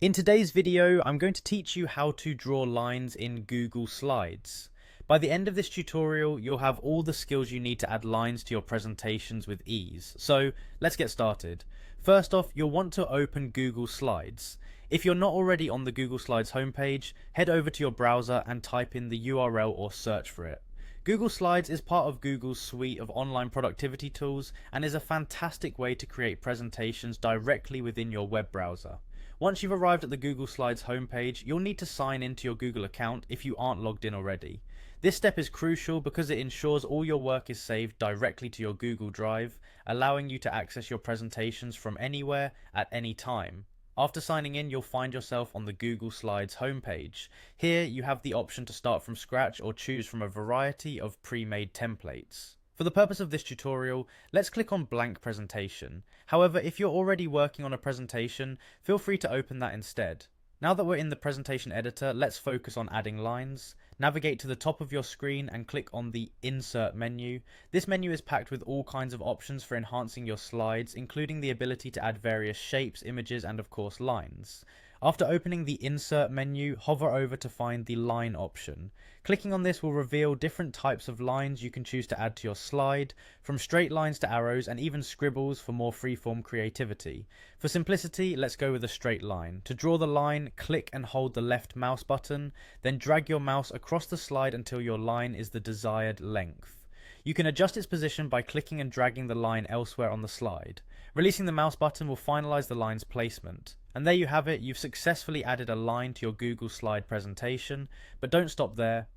In today's video, I'm going to teach you how to draw lines in Google Slides. By the end of this tutorial, you'll have all the skills you need to add lines to your presentations with ease. So let's get started. First off, you'll want to open Google Slides. If you're not already on the Google Slides homepage, head over to your browser and type in the URL or search for it. Google Slides is part of Google's suite of online productivity tools and is a fantastic way to create presentations directly within your web browser. Once you've arrived at the Google Slides homepage, you'll need to sign into your Google account if you aren't logged in already. This step is crucial because it ensures all your work is saved directly to your Google Drive, allowing you to access your presentations from anywhere at any time. After signing in, you'll find yourself on the Google Slides homepage. Here, you have the option to start from scratch or choose from a variety of pre-made templates. For the purpose of this tutorial, let's click on blank presentation. However, if you're already working on a presentation, feel free to open that instead. Now that we're in the presentation editor, let's focus on adding lines. Navigate to the top of your screen and click on the Insert menu. This menu is packed with all kinds of options for enhancing your slides, including the ability to add various shapes, images, and of course lines. After opening the Insert menu, hover over to find the Line option. Clicking on this will reveal different types of lines you can choose to add to your slide, from straight lines to arrows and even scribbles for more freeform creativity. For simplicity, let's go with a straight line. To draw the line, click and hold the left mouse button, then drag your mouse across the slide until your line is the desired length. You can adjust its position by clicking and dragging the line elsewhere on the slide. Releasing the mouse button will finalize the line's placement. And there you have it, you've successfully added a line to your Google Slide presentation, but don't stop there.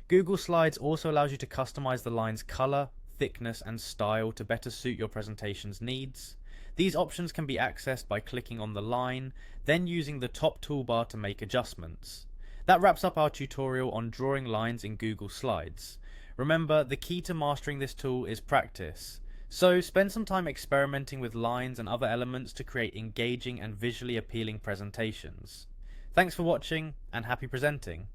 Google Slides also allows you to customize the line's color, thickness, and style to better suit your presentation's needs. These options can be accessed by clicking on the line, then using the top toolbar to make adjustments. That wraps up our tutorial on drawing lines in Google Slides. Remember, the key to mastering this tool is practice. So spend some time experimenting with lines and other elements to create engaging and visually appealing presentations. Thanks for watching and happy presenting.